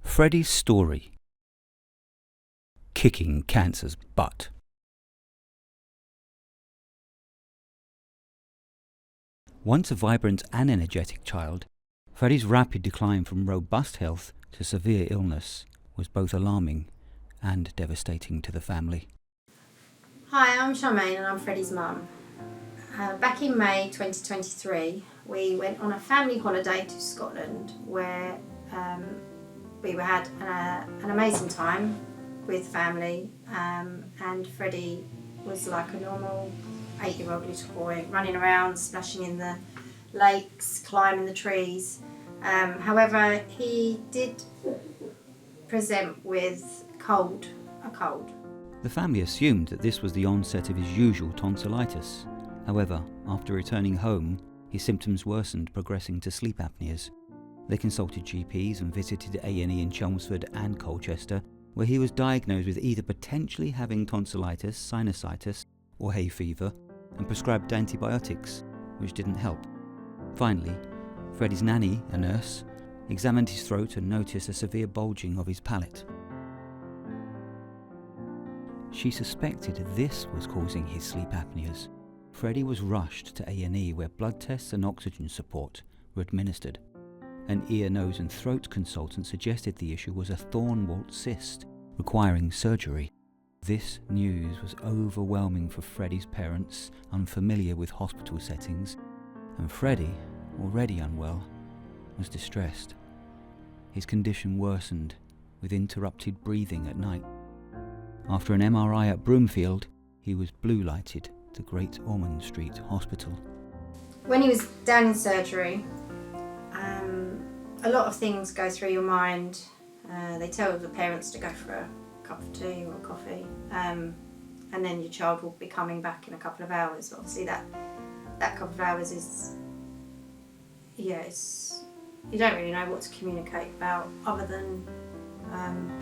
Freddie's story. Kicking cancer's butt. Once a vibrant and energetic child, Freddie's rapid decline from robust health to severe illness was both alarming and devastating to the family. Hi, I'm Charmaine and I'm Freddie's mum. Back in May 2023, we went on a family holiday to Scotland where we had an amazing time with family, and Freddie was like a normal 8-year-old little boy, running around, splashing in the lakes, climbing the trees. However, he did present with a cold. The family assumed that this was the onset of his usual tonsillitis. However, after returning home, his symptoms worsened, progressing to sleep apneas. They consulted GPs and visited A&E in Chelmsford and Colchester, where he was diagnosed with either potentially having tonsillitis, sinusitis, or hay fever, and prescribed antibiotics, which didn't help. Finally, Freddie's nanny, a nurse, examined his throat and noticed a severe bulging of his palate. She suspected this was causing his sleep apneas. Freddie was rushed to A&E, where blood tests and oxygen support were administered. An ear, nose and throat consultant suggested the issue was a Thornwalt cyst, requiring surgery. This news was overwhelming for Freddie's parents, unfamiliar with hospital settings, and Freddie, already unwell, was distressed. His condition worsened, with interrupted breathing at night. After an MRI at Broomfield, he was blue-lighted to Great Ormond Street Hospital. When he was down in surgery, a lot of things go through your mind. They tell the parents to go for a cup of tea or coffee, and then your child will be coming back in a couple of hours. But obviously that couple of hours is, you don't really know what to communicate about other than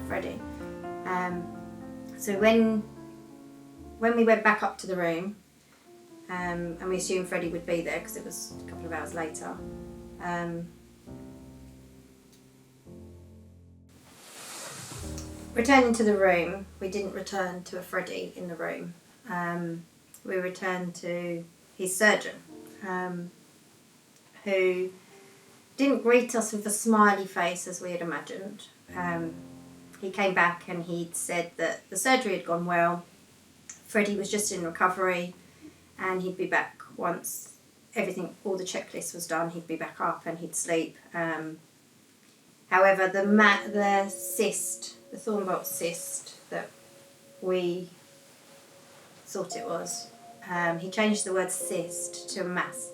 Freddie. So when we went back up to the room, and we assumed Freddie would be there because it was a couple of hours later, returning to the room, we didn't return to a Freddie in the room. We returned to his surgeon, who didn't greet us with a smiley face as we had imagined. He came back and he'd said that the surgery had gone well, Freddie was just in recovery, and he'd be back once all the checklist was done. He'd be back up and he'd sleep. However, the cyst, the Thornwalt cyst that we thought it was, he changed the word cyst to a mass.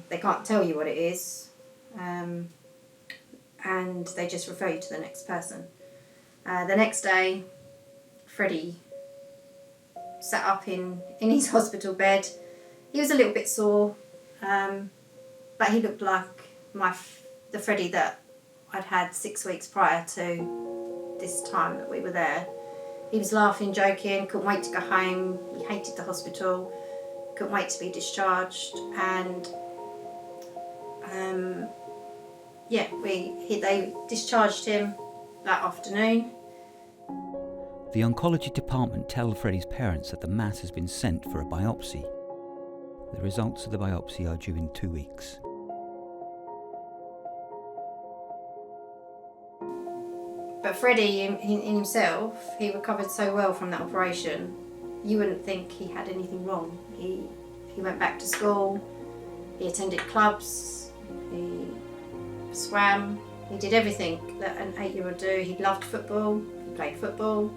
They can't tell you what it is, and they just refer you to the next person. The next day, Freddie sat up in his hospital bed. He was a little bit sore, but he looked like the Freddie that I'd had 6 weeks prior to this time that we were there. He was laughing, joking, couldn't wait to go home. He hated the hospital, couldn't wait to be discharged, and they discharged him that afternoon. The oncology department tell Freddie's parents that the mass has been sent for a biopsy. The results of the biopsy are due in 2 weeks. But Freddie, in himself, he recovered so well from that operation, you wouldn't think he had anything wrong. He went back to school, he attended clubs, he swam, he did everything that an 8-year-old do. He loved football, he played football.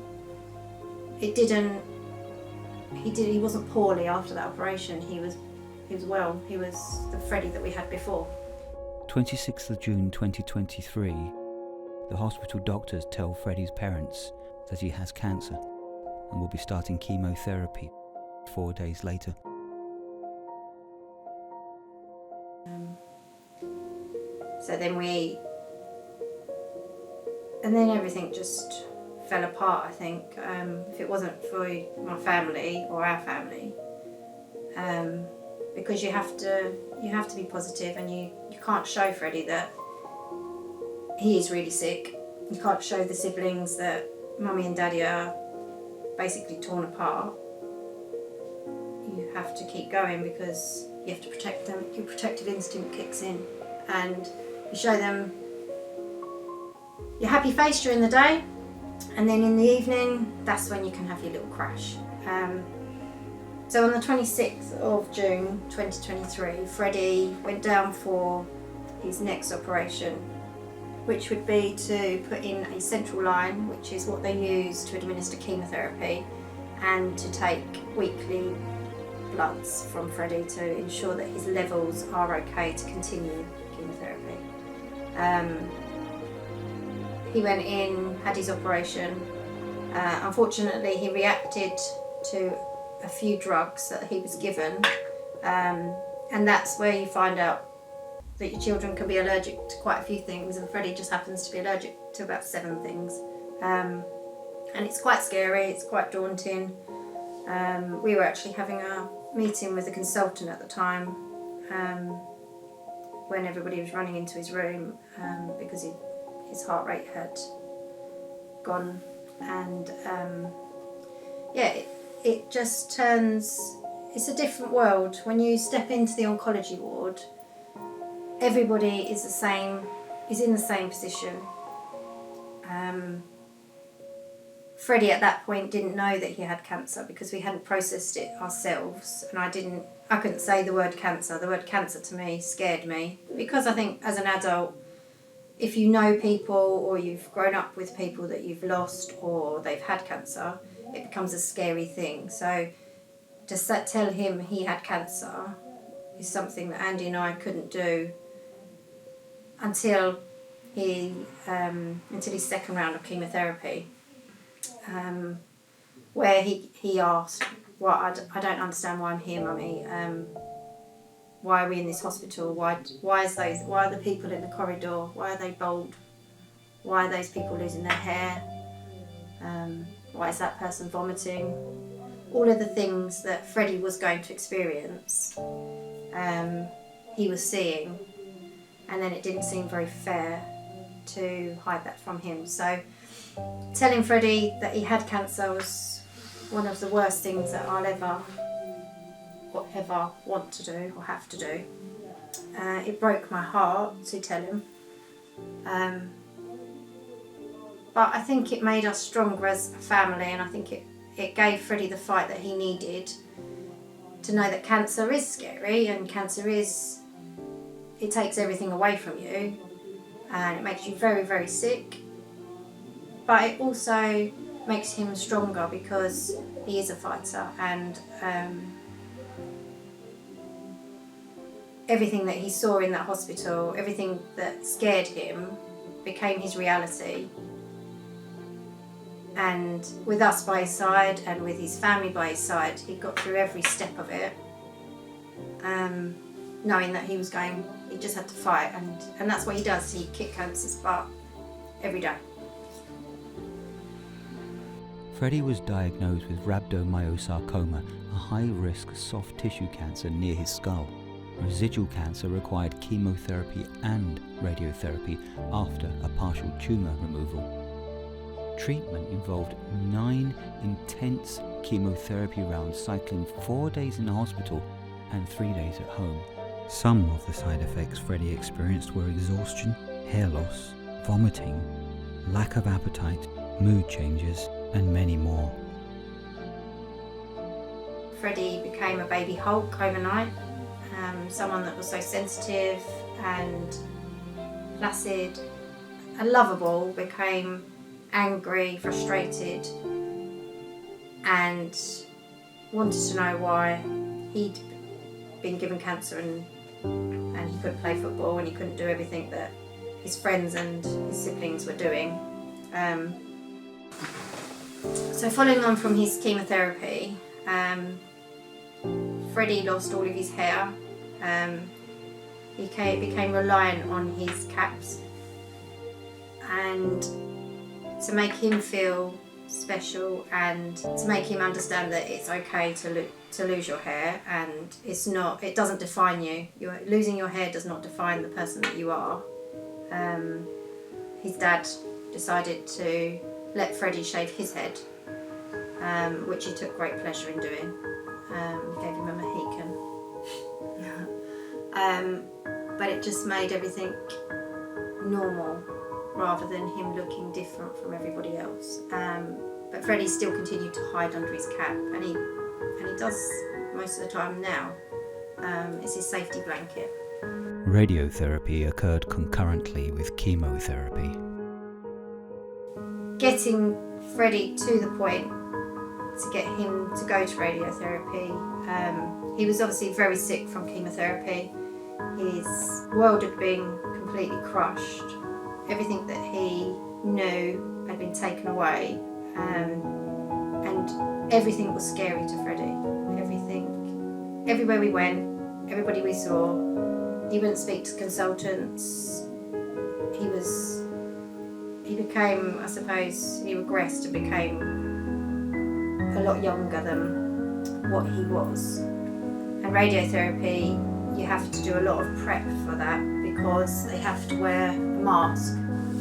He wasn't poorly after that operation. He was well. He was the Freddie that we had before. 26th of June 2023, the hospital doctors tell Freddie's parents that he has cancer and will be starting chemotherapy 4 days later. So then everything just fell apart, I think. If it wasn't for my family or our family, because you have to be positive, and you can't show Freddie that he is really sick. You can't show the siblings that mummy and daddy are basically torn apart. You have to keep going because you have to protect them. Your protective instinct kicks in, and you show them your happy face during the day, and then in the evening, that's when you can have your little crash. So on the 26th of June 2023, Freddie went down for his next operation, which would be to put in a central line, which is what they use to administer chemotherapy, and to take weekly bloods from Freddie to ensure that his levels are okay to continue chemotherapy. He went in, had his operation. Unfortunately, he reacted to a few drugs that he was given, and that's where you find out that your children can be allergic to quite a few things, and Freddie just happens to be allergic to about 7 things. And it's quite scary, it's quite daunting. We were actually having a meeting with a consultant at the time when everybody was running into his room because his heart rate had gone, and it just turns, it's a different world. When you step into the oncology ward, everybody is in the same position. Freddie at that point didn't know that he had cancer because we hadn't processed it ourselves, and I couldn't say the word cancer. The word cancer to me scared me, because I think as an adult, if you know people or you've grown up with people that you've lost or they've had cancer, it becomes a scary thing. So to tell him he had cancer is something that Andy and I couldn't do until his second round of chemotherapy, where he asked, "Well, I don't understand why I'm here, Mummy. Why are we in this hospital? Why are the people in the corridor? Why are they bald? Why are those people losing their hair? Why is that person vomiting?" All of the things that Freddie was going to experience, he was seeing, and then it didn't seem very fair to hide that from him. So telling Freddie that he had cancer was one of the worst things that I'll ever want to do or have to do. It broke my heart to tell him. But I think it made us stronger as a family, and I think it gave Freddie the fight that he needed to know that cancer is scary, and it takes everything away from you, and it makes you very, very sick. But it also makes him stronger because he is a fighter, and everything that he saw in that hospital, everything that scared him became his reality. And with us by his side and with his family by his side, he got through every step of it, knowing that he just had to fight, and that's what he does. He kicked cancer's butt every day. Freddie was diagnosed with rhabdomyosarcoma, a high-risk soft tissue cancer near his skull. Residual cancer required chemotherapy and radiotherapy after a partial tumour removal. Treatment involved 9 intense chemotherapy rounds, cycling 4 days in the hospital and 3 days at home. Some of the side effects Freddie experienced were exhaustion, hair loss, vomiting, lack of appetite, mood changes, and many more. Freddie became a baby Hulk overnight, someone that was so sensitive and placid and lovable became angry, frustrated, and wanted to know why he'd been given cancer and he couldn't play football and he couldn't do everything that his friends and his siblings were doing. So following on from his chemotherapy, Freddie lost all of his hair. He became reliant on his caps, and to make him feel special and to make him understand that it's okay to lose your hair, and it doesn't define you. Losing your hair does not define the person that you are. his dad decided to let Freddie shave his head, which he took great pleasure in doing. Gave him a Mohican. But it just made everything normal rather than him looking different from everybody else. But Freddie still continued to hide under his cap, and he does most of the time now. It's his safety blanket. Radiotherapy occurred concurrently with chemotherapy. Getting Freddie to the point to get him to go to radiotherapy, he was obviously very sick from chemotherapy. His world had been completely crushed. Everything that he knew had been taken away, and everything was scary to Freddie. Everywhere we went, everybody we saw, he wouldn't speak to consultants. He became, I suppose, he regressed and became a lot younger than what he was. And radiotherapy, you have to do a lot of prep for that because they have to wear a mask,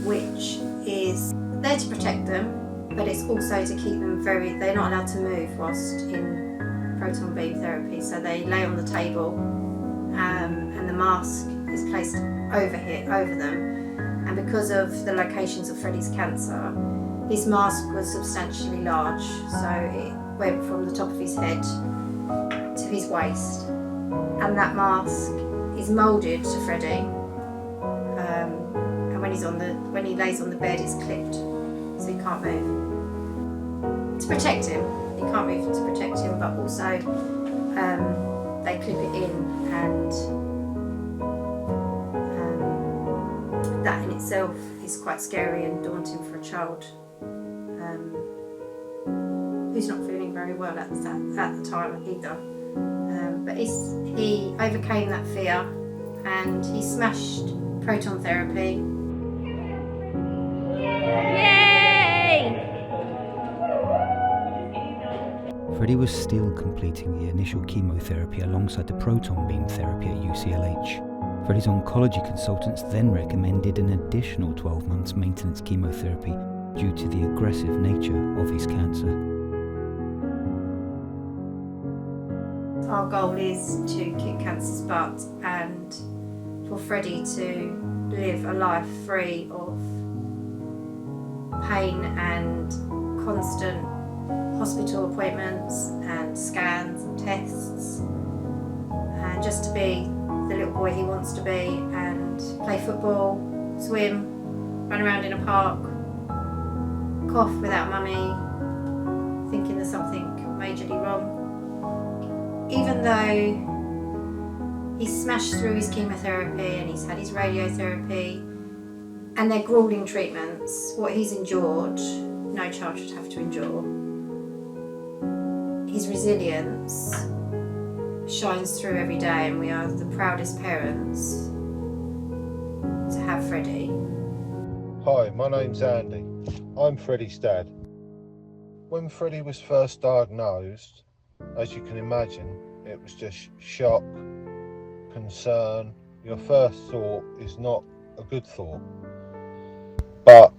which is there to protect them, but it's also to keep them they're not allowed to move whilst in proton beam therapy. So they lay on the table, and the mask is placed over them. And because of the locations of Freddie's cancer, his mask was substantially large, so it went from the top of his head to his waist. And that mask is moulded to Freddie, and when he lays on the bed, it's clipped, so he can't move. To protect him, he can't move to protect him, but also they clip it in, and that in itself is quite scary and daunting for a child who's not feeling very well at the time either. But he overcame that fear, and he smashed proton therapy. Yay! Freddie was still completing the initial chemotherapy alongside the proton beam therapy at UCLH. Freddie's oncology consultants then recommended an additional 12 months maintenance chemotherapy due to the aggressive nature of his cancer. Our goal is to kick cancer's butt and for Freddie to live a life free of pain and constant hospital appointments and scans and tests, and just to be the little boy he wants to be and play football, swim, run around in a park, cough without mummy, thinking there's something majorly wrong. Even though he's smashed through his chemotherapy and he's had his radiotherapy and they're grueling treatments, what he's endured, no child should have to endure. His resilience shines through every day, and we are the proudest parents to have Freddie. Hi, my name's Andy. I'm Freddie's dad. When Freddie was first diagnosed, as you can imagine, it was just shock, concern. Your first thought is not a good thought. But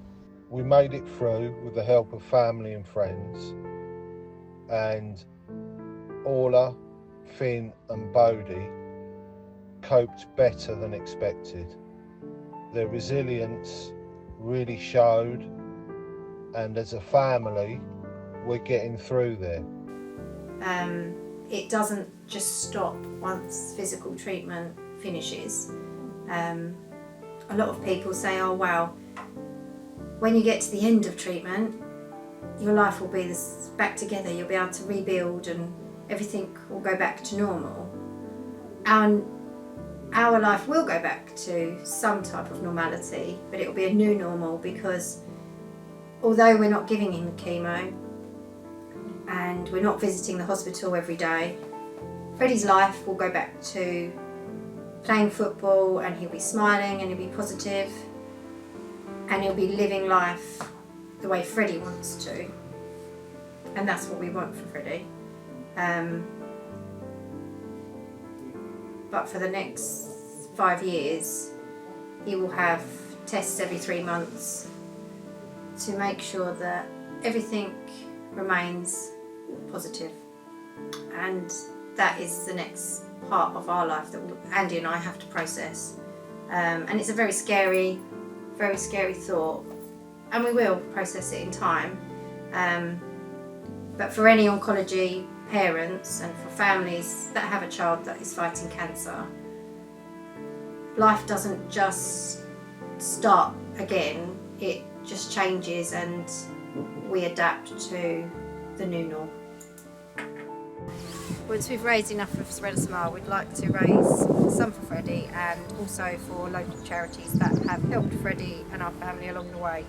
we made it through with the help of family and friends, and Orla, Finn and Bodie coped better than expected. Their resilience really showed, and as a family, we're getting through there. It doesn't just stop once physical treatment finishes. A lot of people say, oh wow, when you get to the end of treatment, your life will be back together, you'll be able to rebuild and everything will go back to normal. And our life will go back to some type of normality, but it will be a new normal, because although we're not giving him chemo and we're not visiting the hospital every day, Freddie's life will go back to playing football, and he'll be smiling and he'll be positive and he'll be living life the way Freddie wants to. And that's what we want for Freddie. But for the next 5 years, he will have tests every 3 months to make sure that everything remains positive. And that is the next part of our life that Andy and I have to process. And it's a very scary thought. And we will process it in time. But for any oncology parents and for families that have a child that is fighting cancer, life doesn't just start again, it just changes and we adapt to the new norm. Once we've raised enough for Spread a Smile, we'd like to raise some for Freddie and also for local charities that have helped Freddie and our family along the way.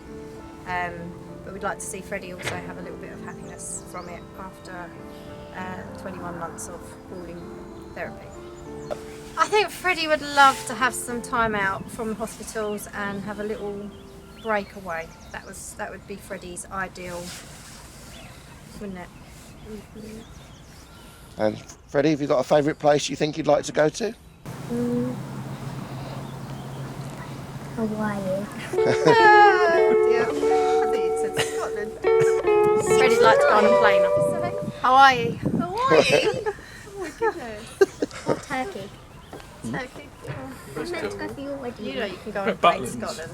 But we'd like to see Freddie also have a little bit of happiness from it after 21 months of grueling therapy. I think Freddie would love to have some time out from the hospitals and have a little break away. That would be Freddie's ideal, wouldn't it? And Freddie, have you got a favourite place you think you'd like to go to? Hawaii. Yeah, I think it said Scotland. Freddie'd like to go on a plane. Hawaii. Hawaii? Oh my goodness. Or Turkey. Turkey. I meant to go for your wedding. You know you can go on a plane to Scotland.